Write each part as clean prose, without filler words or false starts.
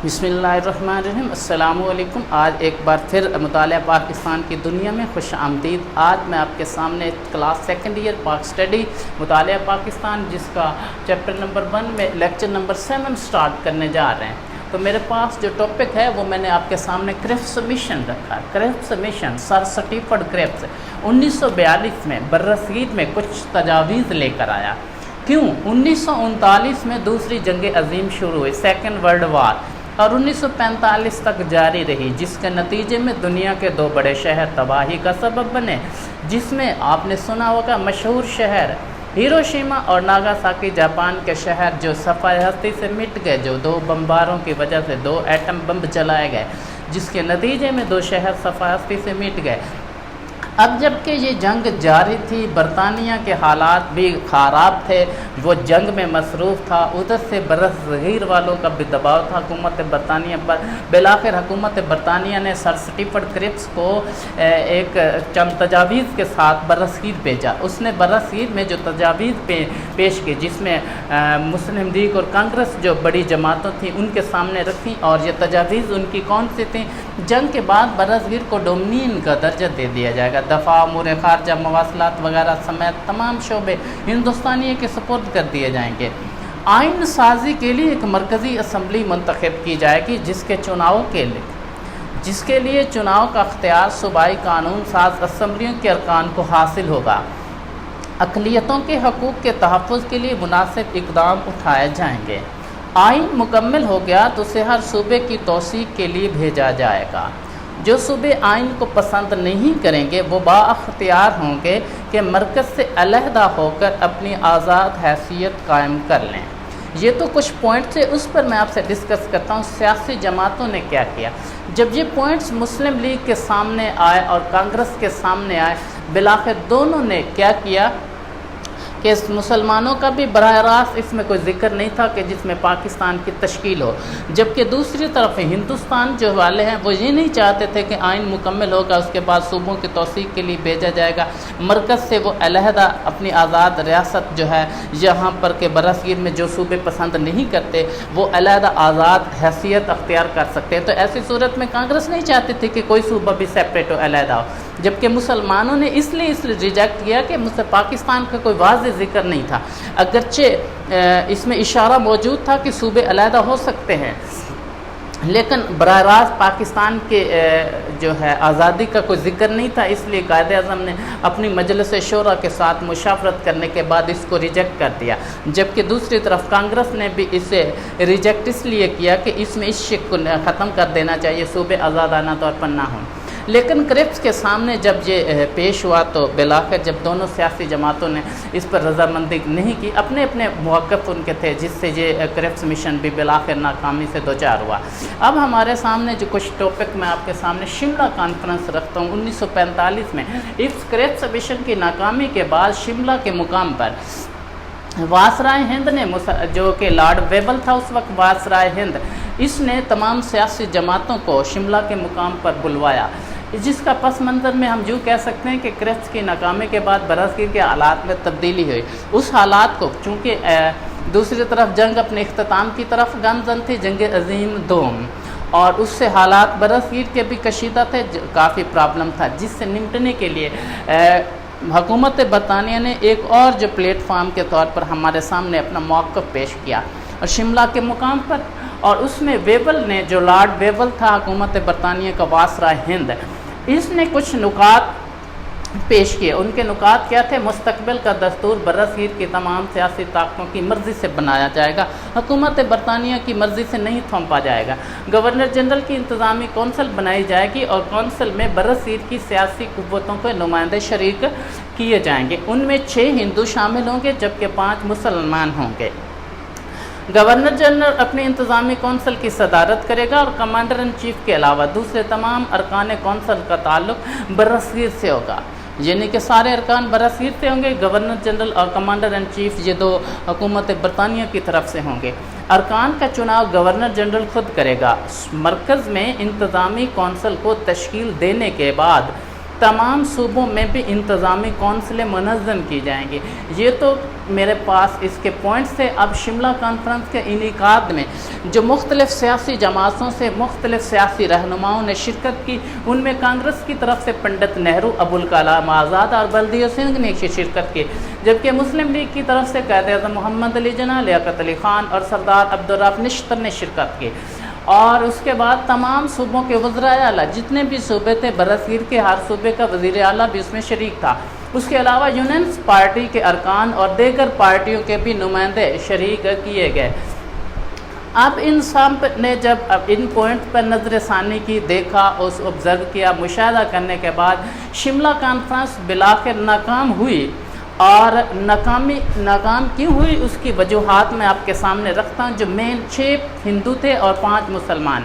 بسم اللہ الرحمن الرحیم۔ السلام علیکم۔ آج ایک بار پھر مطالعہ پاکستان کی دنیا میں خوش آمدید۔ آج میں آپ کے سامنے کلاس سیکنڈ ایئر پاک اسٹڈی مطالعہ پاکستان جس کا چیپٹر نمبر 1 میں لیکچر نمبر 7 سٹارٹ کرنے جا رہے ہیں۔ تو میرے پاس جو ٹاپک ہے وہ میں نے آپ کے سامنے کرفٹس مشن رکھا ہے۔ کرفٹس مشن سر سٹیفرڈ کرفٹس 1942 میں برصغیر میں کچھ تجاویز لے کر آیا۔ کیوں 1939 میں دوسری جنگ عظیم شروع ہوئی، سیکنڈ ورلڈ وار، اور 1945 تک جاری رہی، جس کے نتیجے میں دنیا کے 2 بڑے شہر تباہی کا سبب بنے، جس میں آپ نے سنا ہوگا مشہور شہر ہیروشیما اور ناگاساکی جاپان کے شہر جو صفحہ ہستی سے مٹ گئے، جو 2 بمباروں کی وجہ سے 2 ایٹم بم چلائے گئے، جس کے نتیجے میں 2 شہر صفحہ ہستی سے مٹ گئے۔ اب جب کہ یہ جنگ جاری تھی، برطانیہ کے حالات بھی خراب تھے، وہ جنگ میں مصروف تھا، ادھر سے برصغیر والوں کا بھی دباؤ تھا حکومت برطانیہ پر۔ بالآخر حکومت برطانیہ نے سر سٹیفرڈ کرفٹس کو ایک چند تجاویز کے ساتھ برصغیر بھیجا۔ اس نے برصغیر میں جو تجاویز پیش کی، جس میں مسلم لیگ اور کانگریس جو بڑی جماعتیں تھیں ان کے سامنے رکھیں، اور یہ تجاویز ان کی کون سی تھیں؟ جنگ کے بعد برصغیر کو ڈومینین کا درجہ دے دیا جائے گا، دفاع، امور خارجہ، مواصلات وغیرہ سمیت تمام شعبے ہندوستانیوں کے سپرد کر دیے جائیں گے۔ آئین سازی کے لیے ایک مرکزی اسمبلی منتخب کی جائے گی، جس کے لیے چناؤ کا اختیار صوبائی قانون ساز اسمبلیوں کے ارکان کو حاصل ہوگا۔ اقلیتوں کے حقوق کے تحفظ کے لیے مناسب اقدام اٹھائے جائیں گے۔ آئین مکمل ہو گیا تو اسے ہر صوبے کی توثیق کے لیے بھیجا جائے گا۔ جو صوبے آئین کو پسند نہیں کریں گے وہ بااختیار ہوں گے کہ مرکز سے علیحدہ ہو کر اپنی آزاد حیثیت قائم کر لیں۔ یہ تو کچھ پوائنٹس ہیں، اس پر میں آپ سے ڈسکس کرتا ہوں سیاسی جماعتوں نے کیا کیا۔ جب یہ پوائنٹس مسلم لیگ کے سامنے آئے اور کانگریس کے سامنے آئے، بالآخر دونوں نے کیا کیا کہ مسلمانوں کا بھی براہ راست اس میں کوئی ذکر نہیں تھا کہ جس میں پاکستان کی تشکیل ہو، جبکہ دوسری طرف ہندوستان جو والے ہیں وہ یہ نہیں چاہتے تھے کہ آئین مکمل ہوگا، اس کے بعد صوبوں کی توثیق کے لیے بھیجا جائے گا، مرکز سے وہ علیحدہ اپنی آزاد ریاست جو ہے یہاں پر کہ برصغیر میں جو صوبے پسند نہیں کرتے وہ علیحدہ آزاد حیثیت اختیار کر سکتے ہیں۔ تو ایسی صورت میں کانگریس نہیں چاہتی تھی کہ کوئی صوبہ بھی سیپریٹ ہو، علیحدہ ہو، جبکہ مسلمانوں نے اس لیے ریجیکٹ کیا کہ پاکستان کا کوئی واضح ذکر نہیں تھا، اگرچہ اس میں اشارہ موجود تھا کہ صوبے علیحدہ ہو سکتے ہیں، لیکن براہ راست پاکستان کے جو ہے آزادی کا کوئی ذکر نہیں تھا۔ اس لیے قائد اعظم نے اپنی مجلس شورا کے ساتھ مشاورت کرنے کے بعد اس کو ریجیکٹ کر دیا، جبکہ دوسری طرف کانگریس نے بھی اسے ریجیکٹ اس لیے کیا کہ اس میں اس شک کو ختم کر دینا چاہیے، صوبے آزادانہ طور پر نہ ہوں۔ لیکن کرفٹس کے سامنے جب یہ پیش ہوا تو بالآخر جب دونوں سیاسی جماعتوں نے اس پر رضامندی نہیں کی، اپنے اپنے موقف ان کے تھے، جس سے یہ کرفٹس مشن بھی بالآخر ناکامی سے دوچار ہوا۔ اب ہمارے سامنے جو کچھ ٹاپک میں آپ کے سامنے شملہ کانفرنس رکھتا ہوں 1945 میں۔ اس کرفٹس مشن کی ناکامی کے بعد شملہ کے مقام پر وائسرائے ہند نے جو کہ لارڈ ویبل تھا اس وقت وائسرائے ہند، اس نے تمام سیاسی جماعتوں کو شملہ کے مقام پر بلوایا، جس کا پس منظر میں ہم جو کہہ سکتے ہیں کہ کرفٹس کی ناکامی کے بعد برصغیر کے حالات میں تبدیلی ہوئی۔ اس حالات کو چونکہ دوسری طرف جنگ اپنے اختتام کی طرف گامزن تھی، جنگ عظیم دوم، اور اس سے حالات برصغیر کے بھی کشیدہ تھے، کافی پرابلم تھا، جس سے نمٹنے کے لیے حکومت برطانیہ نے ایک اور جو پلیٹ فارم کے طور پر ہمارے سامنے اپنا موقف پیش کیا، اور شملہ کے مقام پر، اور اس میں ویبل نے جو لارڈ ویبل تھا حکومت برطانیہ کا وائسرائے ہند، اس نے کچھ نکات پیش کیے۔ ان کے نکات کیا تھے؟ مستقبل کا دستور برصغیر کی تمام سیاسی طاقتوں کی مرضی سے بنایا جائے گا، حکومت برطانیہ کی مرضی سے نہیں تھوپا جائے گا۔ گورنر جنرل کی انتظامی کونسل بنائی جائے گی، اور کونسل میں برصغیر کی سیاسی قوتوں کے نمائندے شریک کیے جائیں گے۔ ان میں 6 ہندو شامل ہوں گے، جبکہ 5 مسلمان ہوں گے۔ گورنر جنرل اپنی انتظامی کونسل کی صدارت کرے گا، اور کمانڈر ان چیف کے علاوہ دوسرے تمام ارکان کونسل کا تعلق برصغیر سے ہوگا، یعنی کہ سارے ارکان برصغیر سے ہوں گے۔ گورنر جنرل اور کمانڈر ان چیف یہ 2 حکومت برطانیہ کی طرف سے ہوں گے۔ ارکان کا چناؤ گورنر جنرل خود کرے گا۔ مرکز میں انتظامی کونسل کو تشکیل دینے کے بعد تمام صوبوں میں بھی انتظامی کونسلیں منظم کی جائیں گی۔ یہ تو میرے پاس اس کے پوائنٹس تھے۔ اب شملہ کانفرنس کے انعقاد میں جو مختلف سیاسی جماعتوں سے مختلف سیاسی رہنماؤں نے شرکت کی، ان میں کانگریس کی طرف سے پنڈت نہرو، ابوالکلام آزاد اور بلدیو سنگھ نے شرکت کی، جبکہ مسلم لیگ کی طرف سے قائد اعظم محمد علی جناح، لیاقت علی خان اور سردار عبدالرؤف نشتر نے شرکت کی۔ اور اس کے بعد تمام صوبوں کے وزرائے اعلیٰ، جتنے بھی صوبے تھے برصغیر کے، ہر صوبے کا وزیر اعلیٰ بھی اس میں شریک تھا۔ اس کے علاوہ یونینس پارٹی کے ارکان اور دیگر پارٹیوں کے بھی نمائندے شریک کیے گئے۔ اب ان سب نے جب ان پوائنٹ پر نظر ثانی کی، دیکھا، اس آبزرو کیا، مشاہدہ کرنے کے بعد شملہ کانفرنس بالآخر ناکام ہوئی۔ اور ناکام کیوں ہوئی اس کی وجوہات میں آپ کے سامنے رکھتا ہوں۔ جو مین 6 ہندو تھے اور 5 مسلمان۔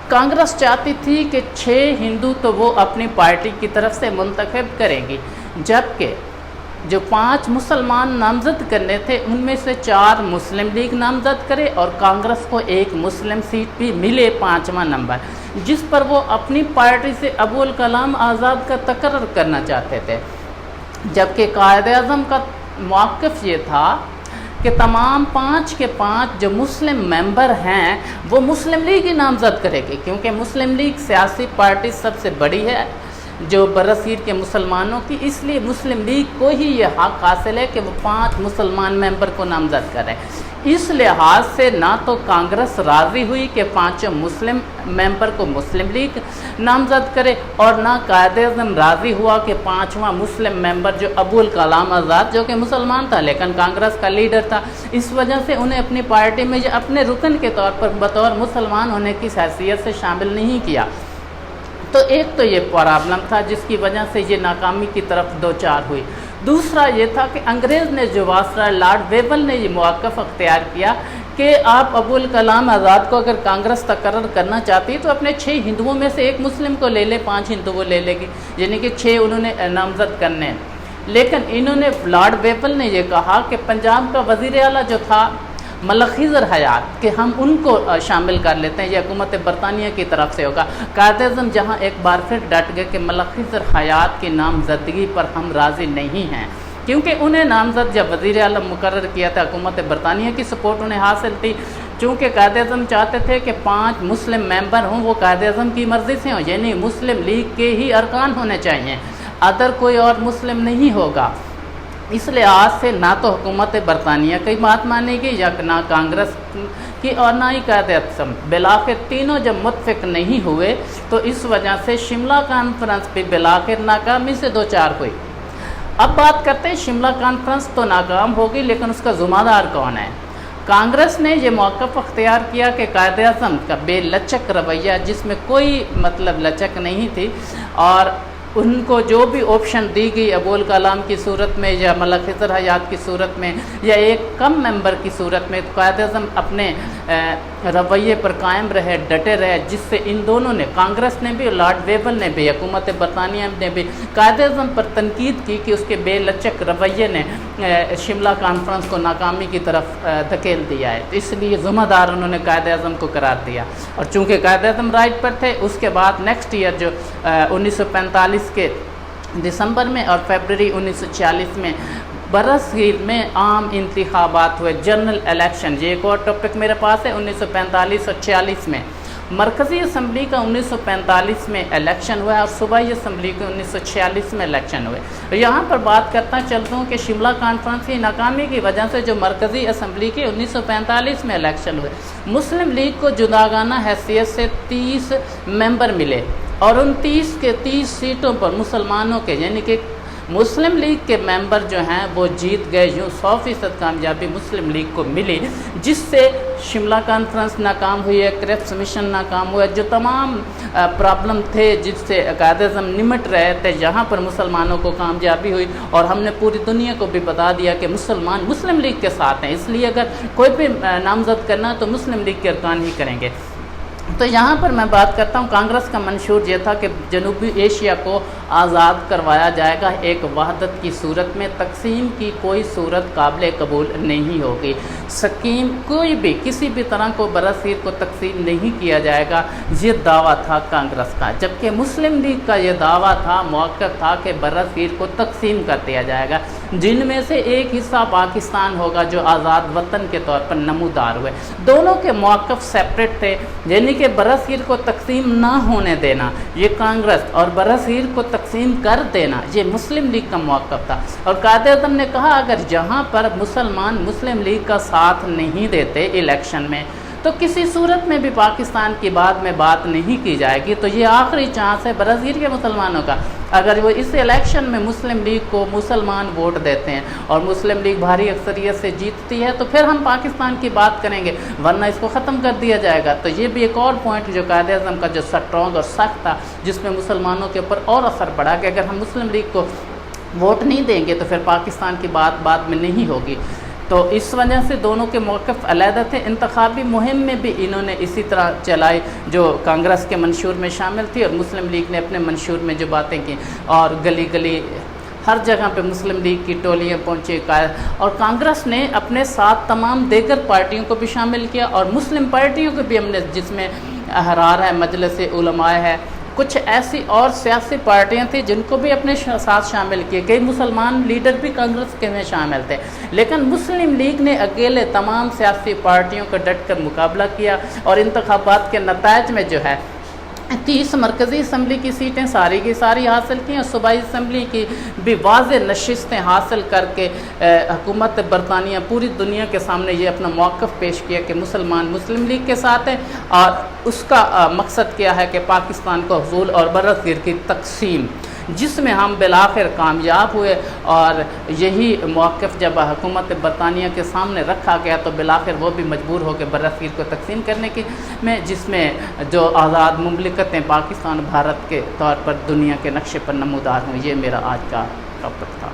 کانگریس چاہتی تھی کہ 6 ہندو تو وہ اپنی پارٹی کی طرف سے منتخب کرے گی، جبکہ جو 5 مسلمان نامزد کرنے تھے ان میں سے 4 مسلم لیگ نامزد کرے اور کانگریس کو 1 مسلم سیٹ بھی ملے 5واں نمبر، جس پر وہ اپنی پارٹی سے ابوالکلام آزاد کا تقرر کرنا چاہتے تھے۔ جبکہ قائد اعظم کا موقف یہ تھا کہ تمام 5 کے 5 جو مسلم ممبر ہیں وہ مسلم لیگ ہی نامزد کرے گی، کیونکہ مسلم لیگ سیاسی پارٹی سب سے بڑی ہے جو برصغیر کے مسلمانوں کی، اس لیے مسلم لیگ کو ہی یہ حق حاصل ہے کہ وہ 5 مسلمان ممبر کو نامزد کرے۔ اس لحاظ سے نہ تو کانگریس راضی ہوئی کہ 5 مسلم ممبر کو مسلم لیگ نامزد کرے، اور نہ قائد اعظم راضی ہوا کہ 5واں مسلم ممبر جو ابوالکلام آزاد، جو کہ مسلمان تھا لیکن کانگریس کا لیڈر تھا، اس وجہ سے انہیں اپنی پارٹی میں اپنے رکن کے طور پر بطور مسلمان ہونے کی حیثیت سے شامل نہیں کیا۔ تو ایک تو یہ پرابلم تھا جس کی وجہ سے یہ ناکامی کی طرف دوچار ہوئی۔ دوسرا یہ تھا کہ انگریز نے جو واسطہ لارڈ ویول نے یہ موقف اختیار کیا کہ آپ ابوالکلام آزاد کو اگر کانگریس تقرر کرنا چاہتی تو اپنے 6 ہندوؤں میں سے 1 مسلم کو لے لے، 5 ہندو کو لے لے گی، یعنی کہ 6 انہوں نے نامزد کرنے ہیں۔ لیکن انہوں نے لارڈ ویول نے یہ کہا کہ پنجاب کا وزیر اعلیٰ جو تھا ملک خضر حیات، کہ ہم ان کو شامل کر لیتے ہیں، یہ حکومت برطانیہ کی طرف سے ہوگا۔ قائد اعظم جہاں ایک بار پھر ڈٹ گئے کہ ملک خضر حیات کی نامزدگی پر ہم راضی نہیں ہیں، کیونکہ انہیں نامزد جب وزیر اعظم مقرر کیا تھا حکومت برطانیہ کی سپورٹ انہیں حاصل تھی، چونکہ قائد اعظم چاہتے تھے کہ 5 مسلم ممبر ہوں وہ قائد اعظم کی مرضی سے ہوں، یعنی مسلم لیگ کے ہی ارکان ہونے چاہیے، ادر کوئی اور مسلم نہیں ہوگا۔ اس لحاظ سے نہ تو حکومت برطانیہ کی بات مانے گی یا نہ کانگریس کی اور نہ ہی قائد اعظم۔ بالآخر تینوں جب متفق نہیں ہوئے تو اس وجہ سے شملہ کانفرنس بھی بالآخر ناکامی سے دوچار ہوئی۔ اب بات کرتے ہیں شملہ کانفرنس تو ناکام ہوگی، لیکن اس کا ذمہ دار کون ہے؟ کانگریس نے یہ موقف اختیار کیا کہ قائد اعظم کا بے لچک رویہ، جس میں کوئی لچک نہیں تھی، اور ان کو جو بھی آپشن دی گئی ابوالکلام کی صورت میں یا ملک خضر حیات کی صورت میں یا ایک کم ممبر کی صورت میں، قائد اعظم اپنے رویے پر قائم رہے، ڈٹے رہے، جس سے ان دونوں نے، کانگریس نے بھی، لارڈ ویول نے بھی، حکومت برطانیہ نے بھی قائد اعظم پر تنقید کی کہ اس کے بے لچک رویے نے شملہ کانفرنس کو ناکامی کی طرف دھکیل دیا ہے، اس لیے ذمہ دار انہوں نے قائد اعظم کو قرار دیا۔ اور چونکہ قائد اعظم رائٹ پر تھے، اس کے بعد نیکسٹ ایئر جو 1945 کے دسمبر میں اور فیبرری 1946 میں برصغیر میں عام انتخابات ہوئے، جنرل الیکشن۔ یہ ایک اور ٹاپک میرے پاس ہے۔ 1945 اور 46 میں مرکزی اسمبلی کا 1945 میں الیکشن ہوا اور صوبائی اسمبلی کا 1946 میں الیکشن ہوئے۔ یہاں پر بات کرتا چلتا ہوں کہ شملہ کانفرنس کی ناکامی کی وجہ سے جو مرکزی اسمبلی کے 1945 میں الیکشن ہوئے، مسلم لیگ کو جداگانہ حیثیت سے 30 ممبر ملے، اور ان 30 کے 30 سیٹوں پر مسلمانوں کے، یعنی کہ مسلم لیگ کے ممبر جو ہیں وہ جیت گئے۔ یوں 100% کامیابی مسلم لیگ کو ملی، جس سے شملہ کانفرنس ناکام ہوئی ہے، کرپس مشن ناکام ہوا ہے، جو تمام پرابلم تھے جس سے قائد اعظم نمٹ رہے تھے، یہاں پر مسلمانوں کو کامیابی ہوئی، اور ہم نے پوری دنیا کو بھی بتا دیا کہ مسلمان مسلم لیگ کے ساتھ ہیں، اس لیے اگر کوئی بھی نامزد کرنا تو مسلم لیگ کے ارکان ہی کریں گے۔ تو یہاں پر میں بات کرتا ہوں، کانگریس کا منشور یہ تھا کہ جنوبی ایشیا کو آزاد کروایا جائے گا ایک وحدت کی صورت میں، تقسیم کی کوئی صورت قابل قبول نہیں ہوگی۔ سکیم کوئی بھی کسی بھی طرح کو برصغیر کو تقسیم نہیں کیا جائے گا، یہ دعویٰ تھا کانگریس کا، جبکہ مسلم لیگ کا یہ دعویٰ تھا، موقف تھا کہ برصغیر کو تقسیم کر دیا جائے گا، جن میں سے ایک حصہ پاکستان ہوگا جو آزاد وطن کے طور پر نمودار ہوئے۔ دونوں کے موقف سیپریٹ تھے، یعنی کہ برصغیر کو تقسیم نہ ہونے دینا یہ کانگریس، اور برصغیر کو تقسیم کر دینا یہ مسلم لیگ کا موقف تھا۔ اور قائد اعظم نے کہا اگر جہاں پر مسلمان مسلم لیگ کا ساتھ نہیں دیتے الیکشن میں تو کسی صورت میں بھی پاکستان کی بات میں بات نہیں کی جائے گی، تو یہ آخری چانس ہے برصغیر کے مسلمانوں کا۔ اگر وہ اس الیکشن میں مسلم لیگ کو مسلمان ووٹ دیتے ہیں اور مسلم لیگ بھاری اکثریت سے جیتتی ہے تو پھر ہم پاکستان کی بات کریں گے، ورنہ اس کو ختم کر دیا جائے گا۔ تو یہ بھی ایک اور پوائنٹ جو قائد اعظم کا جو سٹرونگ اور سخت تھا، جس میں مسلمانوں کے اوپر اور اثر پڑا کہ اگر ہم مسلم لیگ کو ووٹ نہیں دیں گے تو پھر پاکستان کی بات بعد میں نہیں ہوگی۔ تو اس وجہ سے دونوں کے موقف علیحدہ تھے۔ انتخابی مہم میں بھی انہوں نے اسی طرح چلائی جو کانگریس کے منشور میں شامل تھی، اور مسلم لیگ نے اپنے منشور میں جو باتیں کی، اور گلی گلی ہر جگہ پہ مسلم لیگ کی ٹولیاں پہنچے، اور کانگریس نے اپنے ساتھ تمام دیگر پارٹیوں کو بھی شامل کیا، اور مسلم پارٹیوں کو بھی ہم نے، جس میں احرار ہے، مجلس علماء ہے، کچھ ایسی اور سیاسی پارٹیاں تھیں جن کو بھی اپنے ساتھ شامل کیے، کئی مسلمان لیڈر بھی کانگریس کے میں شامل تھے، لیکن مسلم لیگ نے اکیلے تمام سیاسی پارٹیوں کا ڈٹ کر مقابلہ کیا، اور انتخابات کے نتائج میں جو ہے 30 مرکزی اسمبلی کی سیٹیں ساری کی ساری حاصل کی، اور صوبائی اسمبلی کی بھی واضح نشستیں حاصل کر کے حکومت برطانیہ پوری دنیا کے سامنے یہ اپنا موقف پیش کیا کہ مسلمان مسلم لیگ کے ساتھ ہیں، اور اس کا مقصد کیا ہے کہ پاکستان کو حصول اور برصغیر کی تقسیم، جس میں ہم بالآخر کامیاب ہوئے۔ اور یہی موقف جب حکومت برطانیہ کے سامنے رکھا گیا تو بالآخر وہ بھی مجبور ہو کے برصغیر کو تقسیم کرنے کی میں، جس میں جو آزاد مملکتیں پاکستان بھارت کے طور پر دنیا کے نقشے پر نمودار ہوں۔ یہ میرا آج کا ٹاپک تھا۔